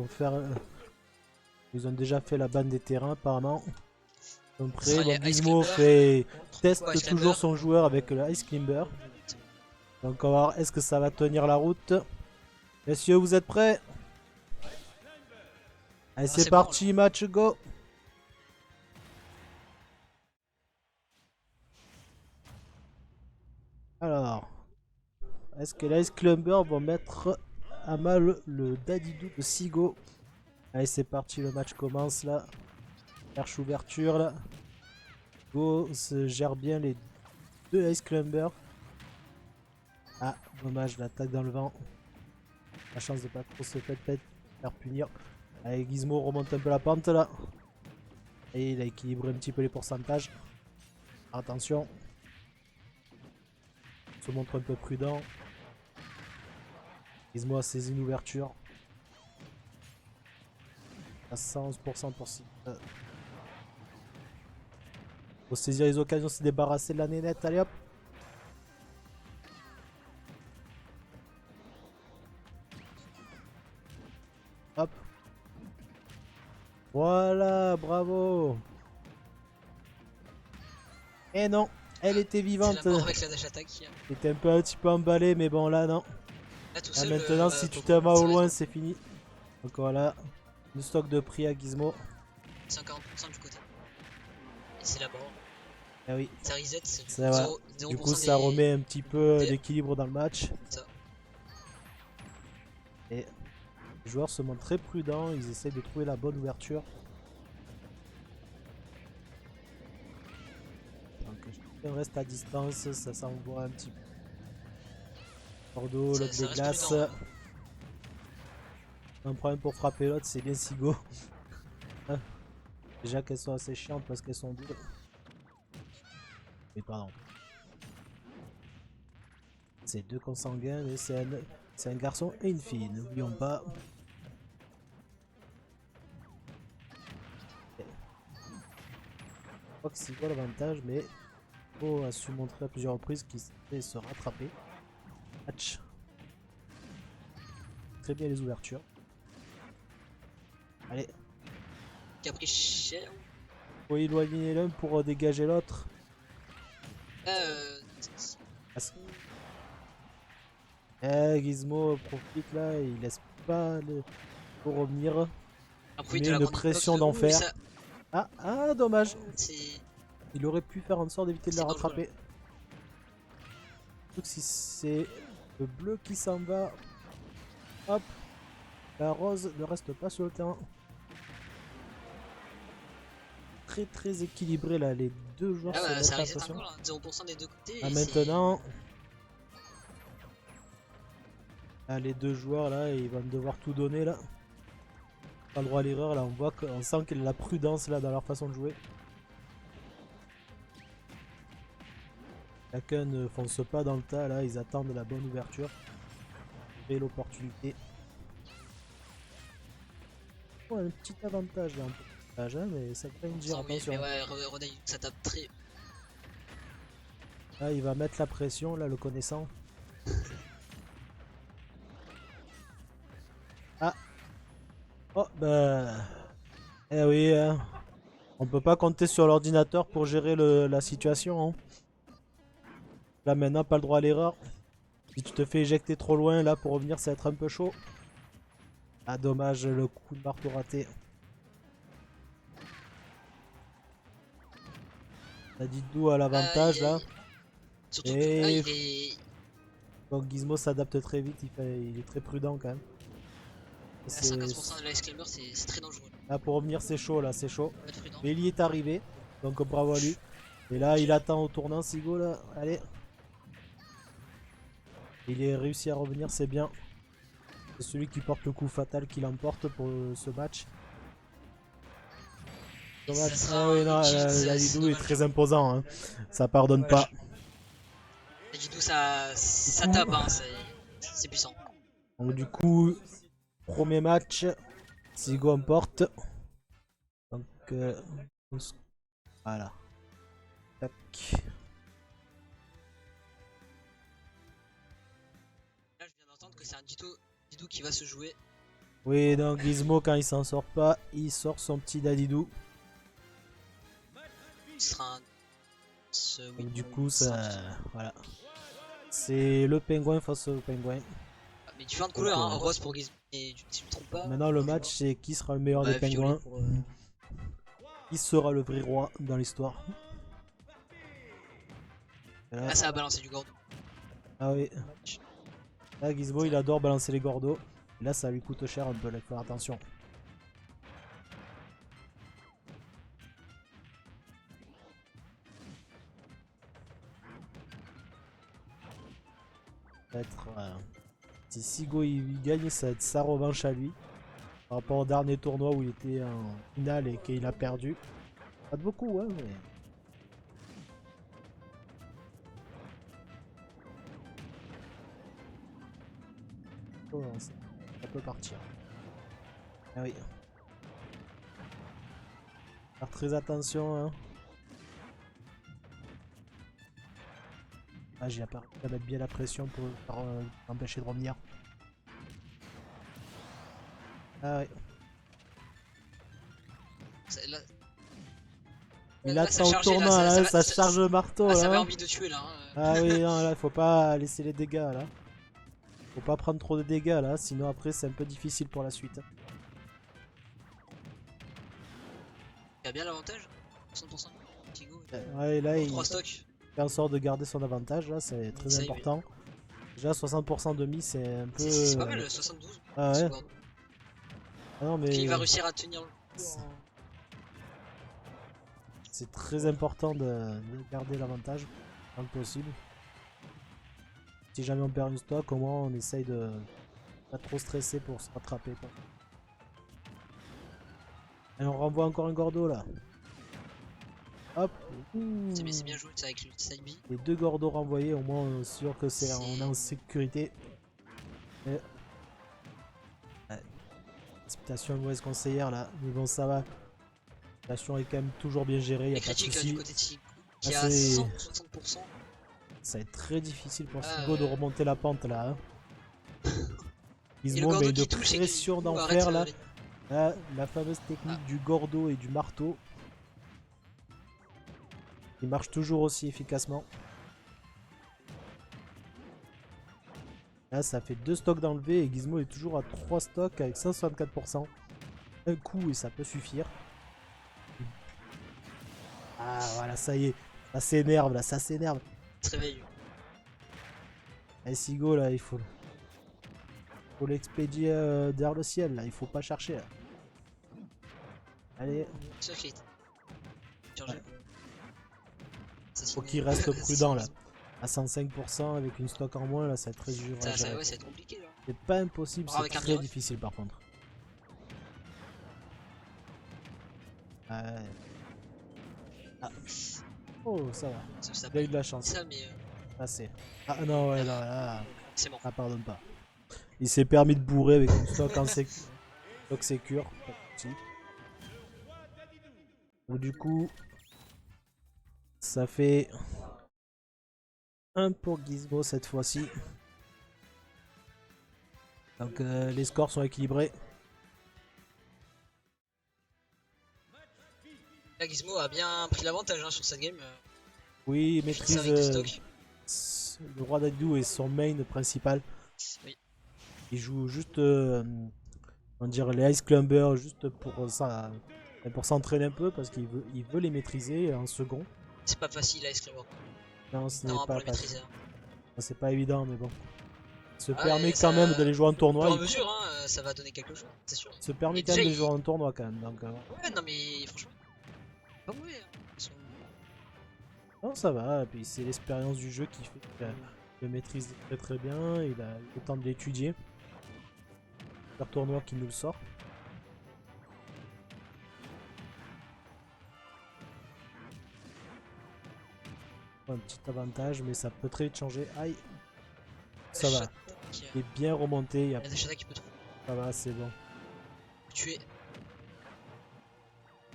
vont faire... Ils ont déjà fait la bande des terrains apparemment. Donc prêts. Bon, Gizmo teste toujours son joueur avec le Ice Climber. Donc on va voir est-ce que ça va tenir la route. Messieurs, vous êtes prêts? Allez, c'est parti, bon, match go. Alors, est-ce que l'Ice Climber va mettre à mal le Dadidou de Sigo? Allez, c'est parti, le match commence là. Perche ouverture là. Go se gère bien les deux Ice Climber. Ah, dommage, l'attaque dans le vent. La chance de pas trop se faire punir. Allez, Gizmo remonte un peu la pente là. Et il a équilibré un petit peu les pourcentages. Attention. Il se montre un peu prudent. Gizmo a saisi une ouverture. À 111% pour si. Faut saisir les occasions, se débarrasser de la nénette. Allez hop. Hop. Voilà, bravo. Et non, elle était vivante. C'est la mort avec la dash attack. Elle était un petit peu emballée, mais bon là non. Là, tout Là, seul, maintenant si tu te vas au loin c'est fini. Donc voilà, le stock de prix à Gizmo. 140% du côté. Et c'est la mort. Ah oui. Ça reset, ça va. Du coup ça remet un petit peu d'équilibre dans le match. Ça. Et les joueurs se montrent très prudents, ils essayent de trouver la bonne ouverture. Donc chacun reste à distance, ça s'envoie un petit peu. Bordeaux, l'autre des glaces. Un problème pour frapper l'autre, c'est bien Sigo. Déjà qu'elles sont assez chiantes parce qu'elles sont dures. Mais pardon. C'est deux consanguins, mais c'est un garçon et une fille, n'oublions pas. Je crois que Sigo a l'avantage, mais Sigo a su montrer à plusieurs reprises qu'il sait se rattraper. Match. Très bien les ouvertures. Allez. Caprichet. Faut éloigner l'un pour dégager l'autre. Gizmo profite là, il laisse pas le pour revenir. Il met une pression d'enfer. Ah, dommage. Il aurait pu faire en sorte d'éviter de la rattraper. Surtout que si c'est le bleu qui s'en va, hop, la rose ne reste pas sur le terrain. Très équilibré là, les deux joueurs se mettent la pression. 0% des deux côtés. Ah, maintenant, ah, les deux joueurs là, ils vont devoir tout donner là. Pas le droit à l'erreur là, on sent qu'il y a la prudence là dans leur façon de jouer. Chacun ne fonce pas dans le tas là, ils attendent la bonne ouverture et l'opportunité. Oh, un petit avantage là, mais ça fait une gire, attention. Mais ouais, Rodai, ça tape très. Là, il va mettre la pression, là, le connaissant. Ah. Oh, bah. Eh oui, hein. On peut pas compter sur l'ordinateur pour gérer la situation. Hein. Là, maintenant, pas le droit à l'erreur. Si tu te fais éjecter trop loin, là, pour revenir, ça va être un peu chaud. Ah, dommage, le coup de marteau raté. Dadidou a l'avantage là. Surtout que il est... Donc Gizmo s'adapte très vite, il est très prudent quand même. À 50% de l'Ice Climber, c'est très dangereux. Là pour revenir c'est chaud là, c'est chaud. Mais il y est arrivé, donc bravo à lui. Et là il attend au tournant Sigo là, allez. Il est réussi à revenir, c'est bien. C'est celui qui porte le coup fatal qui l'emporte pour ce match. Dommage. Ah oui, non, Dadidou est très imposant, hein. Ça pardonne pas. Dadidou ça tape, hein, c'est puissant. Donc du coup, premier match, Sigo emporte. Donc voilà. Tac. Là je viens d'entendre que c'est un Didou qui va se jouer. Oui, donc Gizmo, quand il s'en sort pas, il sort son petit Dadidou. Ce sera un. Oui, Donc, du oui, coup, ce sera un ça. petit- Voilà. C'est le pingouin face au pingouin. Ah, mais différentes Donc, couleurs, hein. Rose pour Gizmo. Et si je me trompe pas. maintenant, le non, je match, vois. c'est qui sera le meilleur des Bah, violet pingouins. pour. Qui sera le vrai roi dans l'histoire. Ah, ça a balancé du gordo. Ah oui. Là, Gizmo, il adore balancer les gordos. Et là, ça lui coûte cher un peu, là, il faut faire attention. Ça va être, si Sigo il gagne, ça va être sa revanche à lui. Par rapport au dernier tournoi où il était en finale et qu'il a perdu. Pas de beaucoup, hein, mais. Oh, non, ça peut partir. Ah oui. Faire très attention, hein. Ah, j'ai pas à mettre bien la pression pour l'empêcher de revenir. Ah oui. Là, Il là, ça attend au chargeait, là, tournant, là, ça ça- charge le marteau, ah, ça avait là. envie de tuer là. Ah oui, non, là, faut pas laisser les dégâts, là. Faut pas prendre trop de dégâts, là, sinon après, c'est un peu difficile pour la suite. Il a bien l'avantage. 100%. Tigo. Ouais, là, il 3 stocks. fait en sorte de garder son avantage, là, c'est très Ça, important. Déjà, 60% de mi, c'est un peu... C'est pas mal, 72. Ah ouais. Ah non, mais... Qui va réussir à tenir le coup. C'est très important de garder l'avantage, tant que possible. Si jamais on perd une stock, au moins on essaye de pas trop stresser pour se rattraper, quoi. Et on renvoie encore un gordo là. Hop. C'est bien joué, c'est avec le side B. Les deux gordos renvoyés, au moins on est sûr que c'est on est en sécurité. Et... Ouais. Précipitation mauvaise conseillère là, mais bon ça va. La situation est quand même toujours bien gérée, y a Les pas de critiques là, soucis. du côté de Tigo qui Ah, a c'est- 160%. Ça va être très difficile pour Ah, Sigo de remonter la pente là. Hein. Et le Gizmo gordo met de qui touche et pression qui d'enfer là. arrête, Là, la fameuse technique du gordo et du marteau. Il marche toujours aussi efficacement. Là, ça fait 2 stocks d'enlever et Gizmo est toujours à 3 stocks avec 164%. Un coup et ça peut suffire. Ah, voilà, ça y est. Ça s'énerve là, ça s'énerve. il se réveille. Et Sigo là, il faut l'expédier derrière le ciel là, il faut pas chercher là. Allez, C'est sûr qu'il est chargé. faut qu'il reste prudent là. À 105% avec une stock en moins là, ça va être très dur à gérer. Ouais, ça va être compliqué là. C'est pas impossible, c'est Avec un très virus. difficile par contre. Ouais. Ah. Oh, ça va. Ça Il a eu de la chance. ça, mais Passé. Ah non, ouais, là, c'est bon. ça pardonne pas. Il s'est permis de bourrer avec une stock en stock sécure. Pas de souci. Donc du coup, ça fait 1 pour Gizmo cette fois-ci. Donc les scores sont équilibrés. Là, Gizmo a bien pris l'avantage hein, sur cette game. Oui, il Maîtrise maîtrise avec des stocks. le roi d'Adidou est son main principal. Oui. Il joue juste, on dirait les Ice Climbers juste pour ça, pour s'entraîner un peu parce qu'il veut les maîtriser en second. C'est pas facile à escrire. Non, ce n'est Non, pour pas les maîtriser. c'est pas évident, mais bon. Il se Ah, permet et quand ça- même de les jouer en Au tournoi. fur et à Il mesure, hein, ça va donner quelque chose, c'est sûr. se permet Et quand même de déjà, les jouer en tournoi quand même. Donc, Ouais, non, mais franchement, pas mauvais. Hein. Ils sont- non, ça va. Et puis c'est l'expérience du jeu qui fait qu'il le maîtrise très très bien. Il a le temps de l'étudier. Le tournoi qui nous le sort. Un petit avantage, mais ça peut très vite changer. Aïe, ça va. Il est bien remonté. Il y a des Shada qui peut trouver. Ça va, c'est bon. Tuer.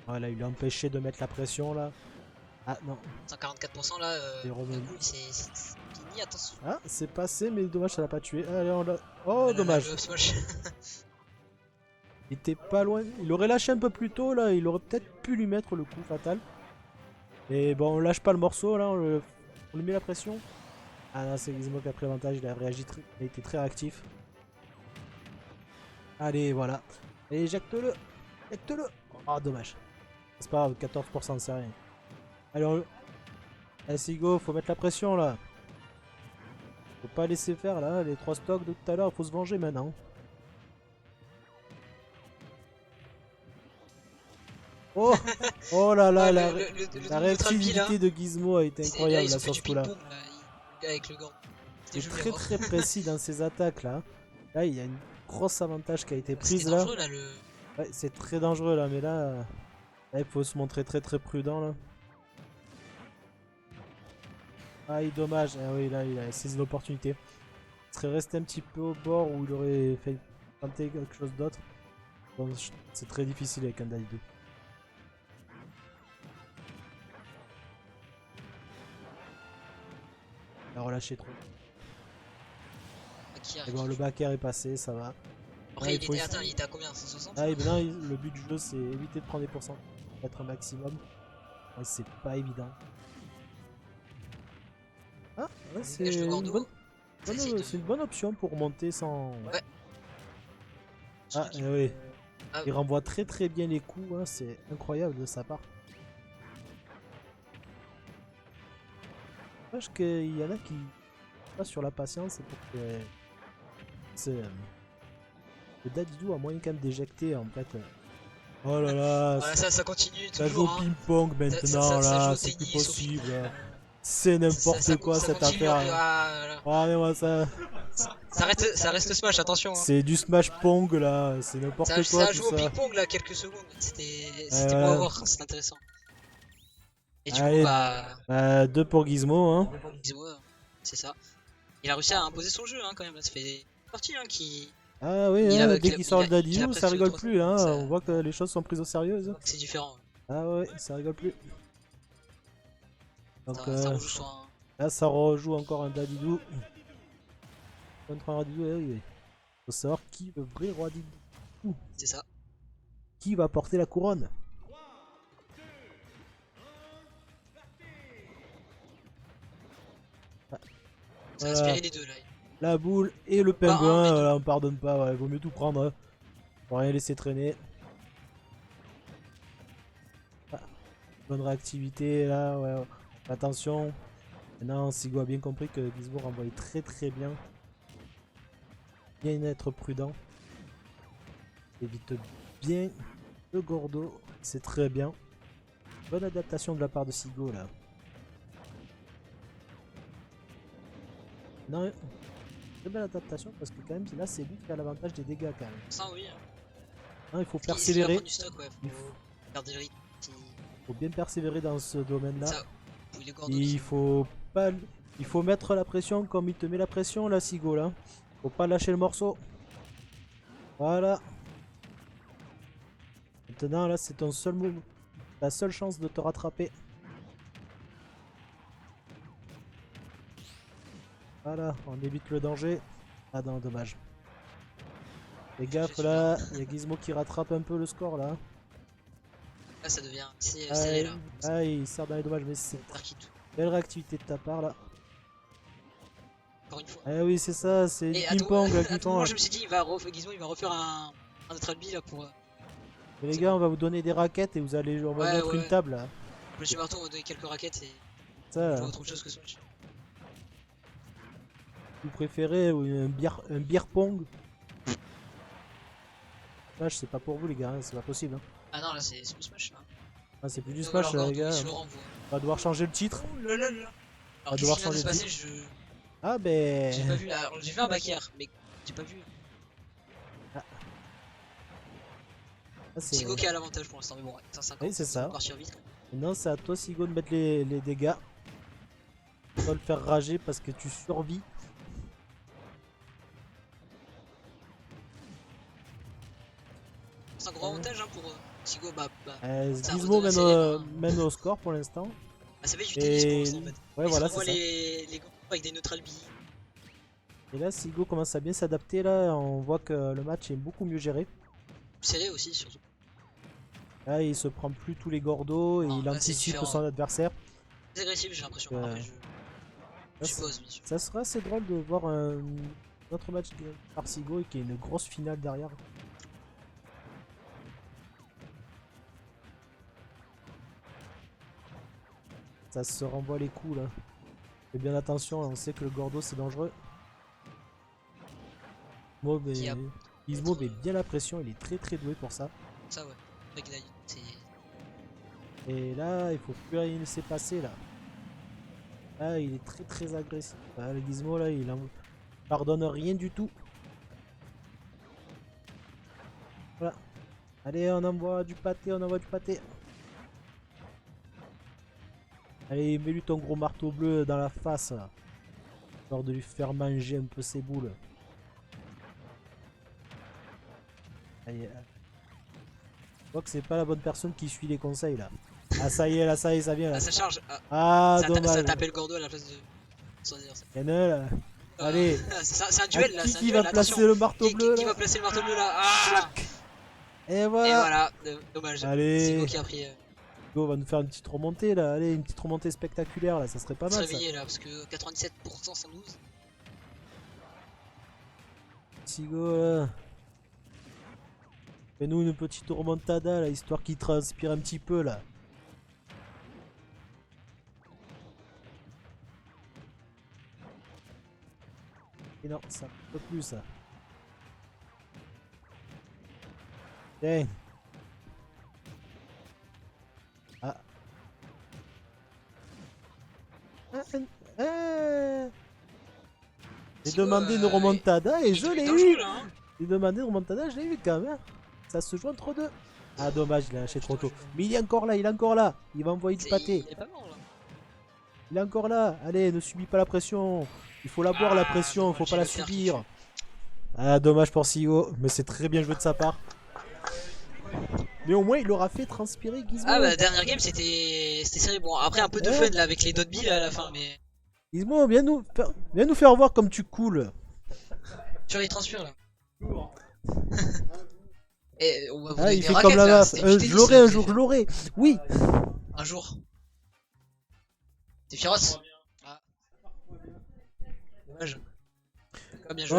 Voilà, il a empêché de mettre la pression là. Ah non. 144% là, Il est revenu. d'un coup, c'est fini, attention. Ah, c'est passé, mais dommage, ça l'a pas tué. Allez, on l'a. Oh, Ah là là, dommage. le up smash. Il était pas loin. Il aurait lâché un peu plus tôt là. Il aurait peut-être pu lui mettre le coup fatal. Et bon, on lâche pas le morceau là. On lui met la pression. Ah non, c'est Gizmo qui a pris l'avantage. Il a réagi il a été très réactif. Allez, voilà. Et éjecte-le. Éjecte-le. Ah, dommage. C'est pas grave, 14%, c'est rien. Allez, allez, Sigo, faut mettre la pression là. Faut pas laisser faire là. Les 3 stocks de tout à l'heure, il faut se venger maintenant. Oh, oh là là, Ah, la le réactivité de Gizmo a été incroyable ils là, ont fait sur du ce coup là. ping-pong là, avec le gant. Il est C'était très joli. très précis dans ses attaques là. Là, il y a une grosse avantage qui a été prise C'était là. dangereux là le. Ouais, c'est très dangereux là, mais là, il faut se montrer très très prudent là. Aïe, dommage. Ah oui, là, il a saisi l'opportunité. Il serait resté un petit peu au bord où il aurait fait tenter quelque chose d'autre. Donc, c'est très difficile avec un die 2. Il a relâché trop. Qui Et arrive. bon, le back air est passé, ça va. Après, il faut attends, il était à combien? 160? Ah, et maintenant, le but du jeu, c'est éviter de prendre des pourcents. Être un maximum. Ouais, c'est pas évident. Ah, ouais, c'est Dégage le une Gordo. bonne... Ça essaye de- C'est une bonne option pour monter sans... Ouais. Ah, Surtout oui. Ah, Il renvoie très très bien les coups, hein, c'est incroyable de sa part. Dommage qu'il y en a qui pas sur la patience, c'est pour que... Le Dadidou a moyen quand même d'éjecter en fait. Oh là là, voilà, ça continue ça joue au toujours. Hein. ping-pong maintenant Ça joue là, au c'est plus tennis, au possible. ping-pong. C'est n'importe quoi Ça cette continue, affaire. ah, Ah mais moi ça... ça reste Smash, attention. Hein. C'est du Smash Pong là, c'est n'importe quoi Ça tout joue au ça. ping-pong là quelques secondes. C'était beau à Ouais. voir, c'était intéressant. Et du Allez, coup, bah. 2 pour Gizmo hein. Gizmo, c'est ça. Il a réussi à imposer son jeu hein, quand même. Ça fait partie hein, qui. Ah oui, Il hein, a- dès qu'il a- qu'il sort le il a Dadidou, ça presque rigole 300, plus hein. ça- On voit que les choses sont prises au sérieux. C'est différent. Ah ouais, ça rigole plus. Donc Ça rejoue sur un. là, ça rejoue encore un Dadidou. Contre un Dadidou, oui, oui. Faut savoir qui est le vrai roi Dadidou. C'est ça. Qui va porter la couronne? Ça a Voilà. inspiré les deux là. La boule et le Pas un, pingouin, mais deux. on pardonne pas, ouais, vaut mieux tout prendre. Hein. Faut rien laisser traîner. Ah, bonne réactivité là, ouais. Attention. Maintenant, Sigo a bien compris que Gizmo renvoyait très très bien. Bien être prudent. Évite bien le Gordo, c'est très bien. Bonne adaptation de la part de Sigo là. Non, très belle adaptation parce que quand même là c'est lui qui a l'avantage des dégâts quand même. Ça oui. Non, il faut Il va persévérer. prendre du stock, ouais. Il Faut garder le rythme. faut bien persévérer dans ce domaine là. Ça. Il est Gordo, Il faut pas, il faut mettre la pression comme il te met la pression là, Sigo là. Faut pas lâcher le morceau. Voilà. Maintenant là, c'est ton seul move, la seule chance de te rattraper. Voilà, on évite le danger. Ah non, dommage. Fais gaffe là, il y a Gizmo qui rattrape un peu le score là. Là, ça devient serré là. Ah, il sert dans les dommages, mais c'est Darky tout. belle réactivité de ta part là. Encore une fois. Ah oui, c'est ça, c'est du Et ping-pong là qui à tout moment, font. je me suis dit, Gizmo, il va refaire un autre albi là pour. Mais les gars, on va vous donner des raquettes et vous allez, on va Ouais, mettre ouais, une ouais. table là. Monsieur Marteau m'a donné quelques raquettes et Ça, je vois autre chose que Smash. vous préférez ou un beer pong? Smash, c'est pas pour vous les gars, hein, c'est pas possible. Hein. Ah non, là c'est Smash là. Ah, c'est plus du Donc, Smash alors, là, les Gordo, gars. il se le renvoie. On va devoir changer le titre. Oh là là là. On va Alors devoir qu'est-ce qui vient de se changer de passer Ah ben... J'ai pas vu. Alors j'ai vu un back air, mais j'ai pas vu. Ah, c'est... Sigo qui a l'avantage pour l'instant, mais bon, ouais, 150. Oui, c'est ça. On va partir vite. Maintenant c'est à toi Sigo de mettre les dégâts. Tu dois le faire rager parce que tu survis. C'est un gros avantage hein, pour Sigo. Ça Gizmo redonne assez, mène au score pour l'instant. Ah, ça fait du tennis pour Et... l'instant en fait. Ouais, voilà, c'est c'est ça. les gants avec des neutral billes. Et là, Sigo commence à bien s'adapter. Là, on voit que le match est beaucoup mieux géré. serré aussi, surtout. Là, il se prend plus tous les gordos et Non, il là, c'est anticipe différent. son adversaire. C'est agressif, j'ai l'impression. Euh, Après, je suppose, bien sûr. Ça sera assez drôle de voir un autre match par Sigo et qu'il y ait une grosse finale derrière. Ça se renvoie les coups là. Fais bien attention, on sait que le gordo c'est dangereux. Gizmo met bien la pression, il est très doué pour ça. Ça, ouais. C'est... Et là, il faut plus rien laisser passer là. Là, il est très agressif. Ah, le Gizmo là, il en pardonne rien du tout. Voilà. Allez, on envoie du pâté, on envoie du pâté. Allez, mets-lui ton gros marteau bleu dans la face là. Histoire de lui faire manger un peu ses boules. Allez. Je vois que c'est pas la bonne personne qui suit les conseils là. Ah ça y est, là ça y est, ça vient là. Ah, ça charge. Ah, Ça dommage. tapait le gordo à la place de... Sans dire ça. Là. Allez. C'est un duel là, c'est un Qui duel, va attention. placer le marteau bleu Qui là? va placer le marteau bleu là? Ah. Et Et voilà. voilà, dommage. Allez. Sigo qui a pris... On va nous faire une petite remontée là. Allez, une petite remontée spectaculaire là, ça serait pas se mal ça. réveiller là, parce que 97% 112. Sigo là. Fais-nous une petite remontada là, histoire qu'il transpire un petit peu là. Et non, ça ne peut plus ça. Tiens. Ah. J'ai demandé une remontada et je l'ai eu. J'ai demandé une remontada, je l'ai eu quand même. Ça se joue entre deux. Ah dommage, il a lâché trop tôt. Mais il est encore là, il est encore là. Il va envoyer du pâté. Il est pas mort là. Il est encore là. Allez, ne subis pas la pression. Il faut la boire la pression, il faut pas la subir. Ah dommage pour Sigo, mais c'est très bien joué de sa part. Mais au moins il aura fait transpirer Gizmo. Ah bah dernière game c'était serré. Bon après un peu de fun là avec les dot bills à la fin mais... Gizmo, viens nous faire voir comme tu coules. Tu vois il transpire là. Et on va vous ah il fait raquettes, comme la là, meuf. Je l'aurai un jour, je l'aurai. Oui. Un jour. T'es féroce. Ah. Dommage. Bien joué.